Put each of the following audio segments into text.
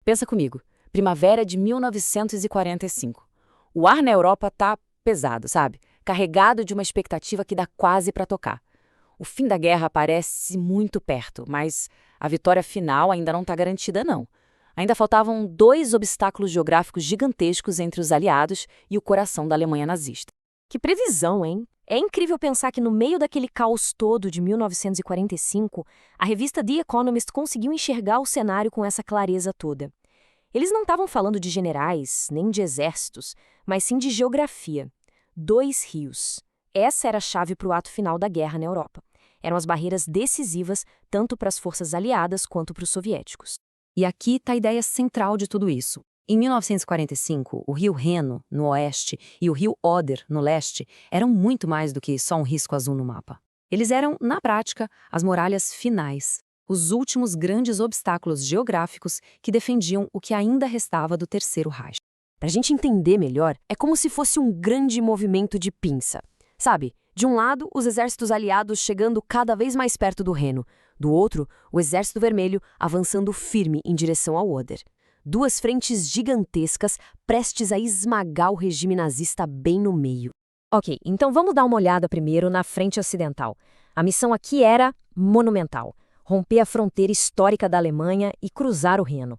Pensa comigo, primavera de 1945. O ar na Europa tá pesado, sabe? Carregado de uma expectativa que dá quase para tocar. O fim da guerra parece muito perto, mas a vitória final ainda não está garantida, não. Ainda faltavam 2 obstáculos geográficos gigantescos entre os aliados e o coração da Alemanha nazista. Que previsão, hein? É incrível pensar que no meio daquele caos todo de 1945, a revista The Economist conseguiu enxergar o cenário com essa clareza toda. Eles não estavam falando de generais, nem de exércitos, mas sim de geografia. 2 rios. Essa era a chave para o ato final da guerra na Europa. Eram as barreiras decisivas tanto para as forças aliadas quanto para os soviéticos. E aqui está a ideia central de tudo isso. Em 1945, o rio Reno, no oeste, e o rio Oder, no leste, eram muito mais do que só um risco azul no mapa. Eles eram, na prática, as muralhas finais, os últimos grandes obstáculos geográficos que defendiam o que ainda restava do Terceiro Reich. Para a gente entender melhor, é como se fosse um grande movimento de pinça. Sabe, de um lado, os exércitos aliados chegando cada vez mais perto do Reno. Do outro, o Exército Vermelho avançando firme em direção ao Oder. 2 frentes gigantescas prestes a esmagar o regime nazista bem no meio. Ok, então vamos dar uma olhada primeiro na frente ocidental. A missão aqui era monumental: romper a fronteira histórica da Alemanha e cruzar o Reno.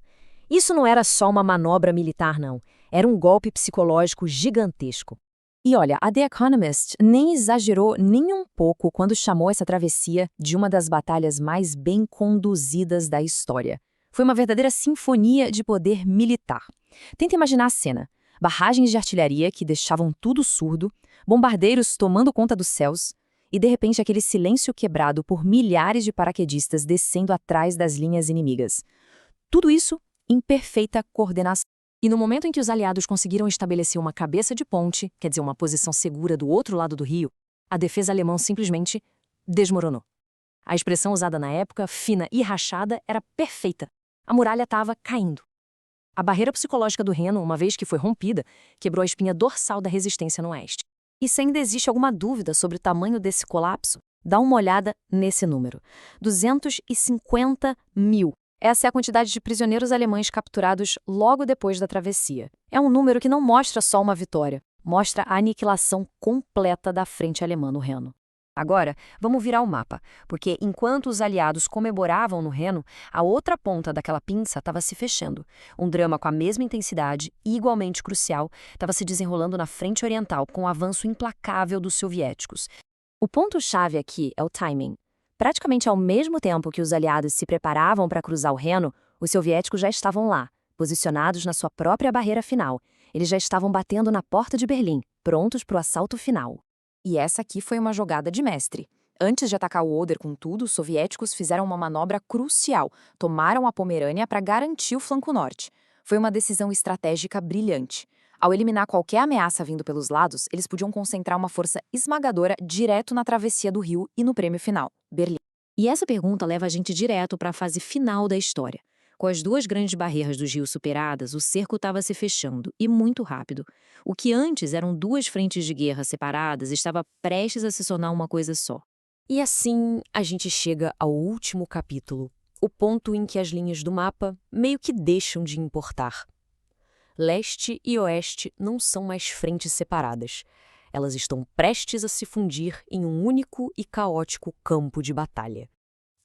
Isso não era só uma manobra militar, não. Era um golpe psicológico gigantesco. E olha, a The Economist nem exagerou nem um pouco quando chamou essa travessia de uma das batalhas mais bem conduzidas da história. Foi uma verdadeira sinfonia de poder militar. Tenta imaginar a cena. Barragens de artilharia que deixavam tudo surdo, bombardeiros tomando conta dos céus, e de repente aquele silêncio quebrado por milhares de paraquedistas descendo atrás das linhas inimigas. Tudo isso em perfeita coordenação. E no momento em que os aliados conseguiram estabelecer uma cabeça de ponte, quer dizer, uma posição segura do outro lado do rio, a defesa alemã simplesmente desmoronou. A expressão usada na época, fina e rachada, era perfeita. A muralha estava caindo. A barreira psicológica do Reno, uma vez que foi rompida, quebrou a espinha dorsal da resistência no oeste. E se ainda existe alguma dúvida sobre o tamanho desse colapso, dá uma olhada nesse número: 250 mil. Essa é a quantidade de prisioneiros alemães capturados logo depois da travessia. É um número que não mostra só uma vitória, mostra a aniquilação completa da frente alemã no Reno. Agora, vamos virar o mapa, porque enquanto os aliados comemoravam no Reno, a outra ponta daquela pinça estava se fechando. Um drama com a mesma intensidade e igualmente crucial estava se desenrolando na frente oriental com o avanço implacável dos soviéticos. O ponto-chave aqui é o timing. Praticamente ao mesmo tempo que os aliados se preparavam para cruzar o Reno, os soviéticos já estavam lá, posicionados na sua própria barreira final. Eles já estavam batendo na porta de Berlim, prontos para o assalto final. E essa aqui foi uma jogada de mestre. Antes de atacar o Oder com tudo, os soviéticos fizeram uma manobra crucial. Tomaram a Pomerânia para garantir o flanco norte. Foi uma decisão estratégica brilhante. Ao eliminar qualquer ameaça vindo pelos lados, eles podiam concentrar uma força esmagadora direto na travessia do rio e no prêmio final, Berlim. E essa pergunta leva a gente direto para a fase final da história. Com as 2 grandes barreiras dos rios superadas, o cerco estava se fechando, e muito rápido. O que antes eram 2 frentes de guerra separadas estava prestes a se tornar uma coisa só. E assim a gente chega ao último capítulo, o ponto em que as linhas do mapa meio que deixam de importar. Leste e oeste não são mais frentes separadas. Elas estão prestes a se fundir em um único e caótico campo de batalha.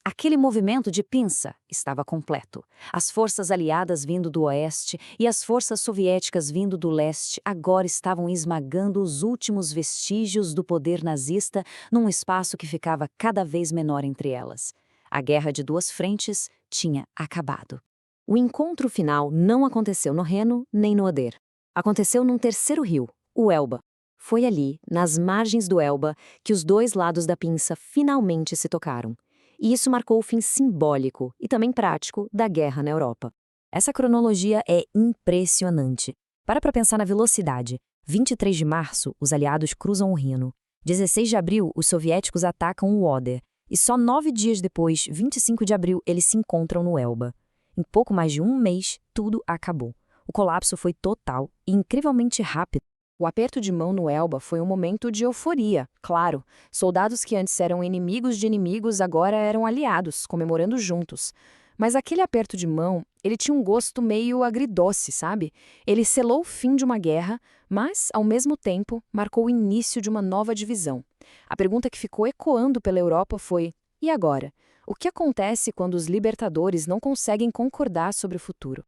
Aquele movimento de pinça estava completo. As forças aliadas vindo do oeste e as forças soviéticas vindo do leste agora estavam esmagando os últimos vestígios do poder nazista num espaço que ficava cada vez menor entre elas. A guerra de 2 frentes tinha acabado. O encontro final não aconteceu no Reno nem no Oder. Aconteceu num terceiro rio, o Elba. Foi ali, nas margens do Elba, que os 2 lados da pinça finalmente se tocaram. E isso marcou o fim simbólico e também prático da guerra na Europa. Essa cronologia é impressionante. Para pensar na velocidade. 23 de março, os aliados cruzam o Reno. 16 de abril, os soviéticos atacam o Oder. E só 9 dias depois, 25 de abril, eles se encontram no Elba. Em pouco mais de um mês, tudo acabou. O colapso foi total e incrivelmente rápido. O aperto de mão no Elba foi um momento de euforia, claro. Soldados que antes eram inimigos de inimigos agora eram aliados, comemorando juntos. Mas aquele aperto de mão, ele tinha um gosto meio agridoce, sabe? Ele selou o fim de uma guerra, mas, ao mesmo tempo, marcou o início de uma nova divisão. A pergunta que ficou ecoando pela Europa foi: e agora? O que acontece quando os libertadores não conseguem concordar sobre o futuro?